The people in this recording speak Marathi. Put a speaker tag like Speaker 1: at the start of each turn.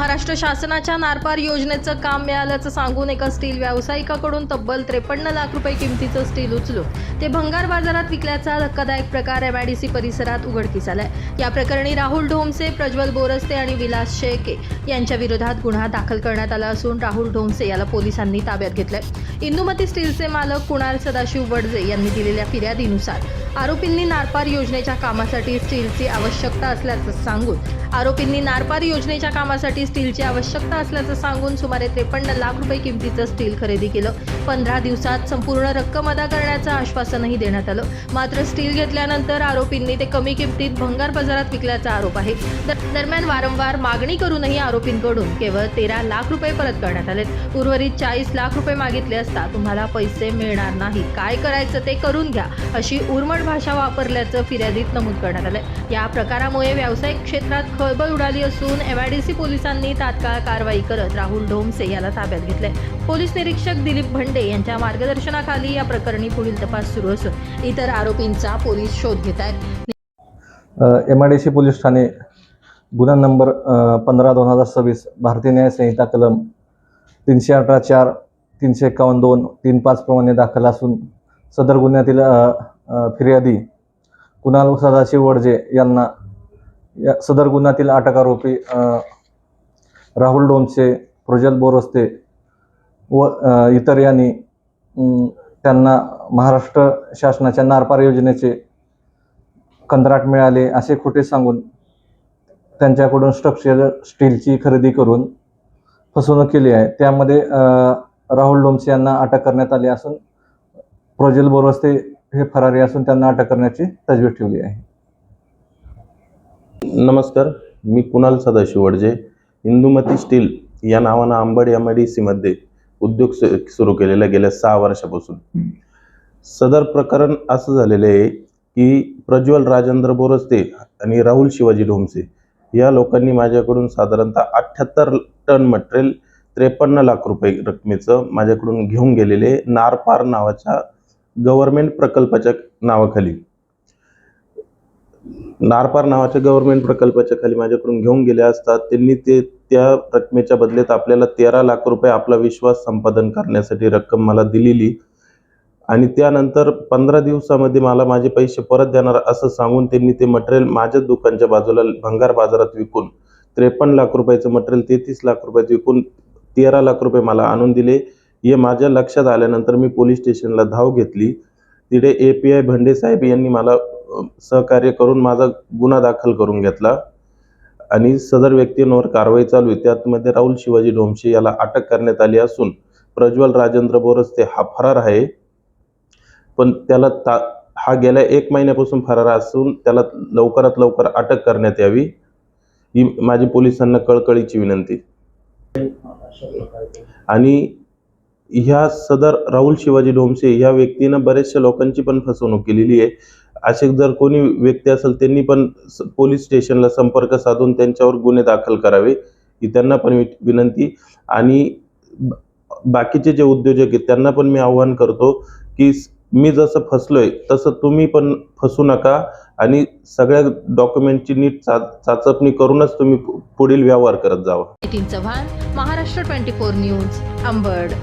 Speaker 1: महाराष्ट्र शासनाच्या नारपार योजनेचं काम मिळाल्याचं सांगून एका स्टील व्यावसायिकाकडून तब्बल 53 लाख रुपये किमतीचं स्टील उचलून ते भंगार बाजारात विकल्याचा धक्कादायक प्रकार एमआयडीसी परिसरात उघडकीस आलाय। या प्रकरणी राहुल ढोमसे, प्रज्वल बोरस्ते आणि विलास शेळके यांच्या विरोधात गुन्हा दाखल करण्यात आला असून राहुल ढोमसे याला पोलिसांनी ताब्यात घेतलंय। इंदुमती स्टीलचे मालक कुणाल सदाशिव वडजे यांनी दिलेल्या फिर्यादीनुसार आरोपींनी नारपार योजनेच्या कामासाठी स्टीलची आवश्यकता असल्याचं सांगून सुमारे 53 लाख रुपये किमतीचं स्टील खरेदी केलं। 15 दिवसात संपूर्ण रक्कम अदा करण्याचं आश्वासनही देण्यात आलं। मात्र स्टील घेतल्यानंतर आरोपींनी ते कमी किमतीत भंगार बाजारात विकल्याचा आरोप आहे। दरम्यान वारंवार मागणी करूनही आरोपींकडून केवळ 13 लाख रुपये परत करण्यात आले। उर्वरित 40 लाख रुपये मागितले असता तुम्हाला पैसे मिळणार नाही, काय करायचं ते करून घ्या, अशी उर्मट भाषा वापरल्याचं फिर्यादीत नमूद करण्यात आलं। या प्रकारामुळे व्यावसायिक क्षेत्रात खळबळ उडाली असून एमआयडीसी पोलिसांनी तात्काळ कारवाई करत राहुल ढोमसे याला ताब्यात घेतले। पोलीस निरीक्षक दिलीप भंडे यांच्या मार्गदर्शनाखाली या प्रकरणी पुढील तपास सुरू असून इतर आरोपींचा पोलीस शोध घेत आहेत।
Speaker 2: एमआयडीसी पोलीस ठाणे गुन्हा नंबर 15/2026 भारतीय न्याय संहिता कलम 318(4), 351(2), 35 प्रमाणे दाखल असून सदर गुन्ह्यातील फिर्यादी कुणाल सदाशिव वडजे यांना सदर गुन्ह्यातील अटक आरोपी राहुल ढोमसे, प्रज्वल बोरस्ते व इतर यांनी त्यांना महाराष्ट्र शासनाच्या नारपार योजनेचे कंत्राट मिळाले असे खोटे सांगून त्यांच्याकडून स्ट्रक्चरल स्टीलची खरेदी करून फसवणूक केली आहे। त्यामध्ये राहुल ढोमसे यांना अटक करण्यात आली असून प्रज्वल बोरस्ते हे फरारी असून त्यांना अटक करण्याची तजवीज ठेवली आहे।
Speaker 3: नमस्कार, मी कुणाल सदाशिव वडजे, इंदुमती स्टील या नावानं अंबड एमआयडीसी मध्ये उद्योग सुरू केलेला गेल्या 6 वर्षापासून। सदर प्रकरण असं झालेलं आहे की प्रज्वल राजेंद्र बोरस्ते आणि राहुल शिवाजी ढोमसे या लोकांनी माझ्याकडून साधारणतः 78 टन मटेरियल 53 लाख रुपये रकमेचं माझ्याकडून घेऊन गेलेले नारपार नावाच्या गव्हर्नमेंट प्रकल्पाच्या नावाखाली माझ्याकडून घेऊन गेले असतात। त्यांनी त्या रकमेच्या बदल्यात आपल्याला 13 लाख रुपये आपला विश्वास संपादन करण्यासाठी रक्कम मला दिलेली आणि त्यानंतर 15 दिवसामध्ये मला माझे पैसे परत देणार असं सांगून त्यांनी ते मटेरियल माझ्या दुकानच्या बाजूला भंगार बाजारात विकून 53 लाख रुपयाचं मटेरियल 33 लाख रुपयात विकून 13 लाख रुपये मला आणून दिले। हे माझ्या लक्षात आल्यानंतर मी पोलीस स्टेशनला धाव घेतली। तिथे API भंडे साहेब यांनी मला सहकार्य करून माझा गुन्हा दाखल करून घेतला आणि सदर व्यक्तींवर कारवाई चालू आहे। त्यामध्ये राहुल शिवाजी ढोमसे याला अटक करण्यात आली असून प्रज्वल राजेंद्र बोरस्ते हा फरार आहे, पण त्याला हा गेल्या 1 महिन्यापासून फरार असून त्याला लवकरात लवकर अटक करण्यात यावी ही माझी पोलिसांना कळकळीची विनंती। आणि ह्या सदर राहुल शिवाजी ढोमसे या व्यक्तीनं बरेचशा लोकांची पण फसवणूक केलेली आहे। असे जर कोणी व्यक्ती असेल त्यांनी पण पोलीस स्टेशनला संपर्क साधून त्यांच्यावर गुन्हे दाखल करावे ही त्यांना पण विनंती। आणि बाकीचे जे उद्योजक आहेत त्यांना पण मी आव्हान करतो की मी जसं फसलोय तसं तुम्ही पण फसू नका आणि सगळ्या डॉक्युमेंटची नीट चाचपणी करूनच तुम्ही पुढील व्यवहार करत जावा।
Speaker 1: नितीन चव्हाण, महाराष्ट्र 24 न्यूज, अंबड।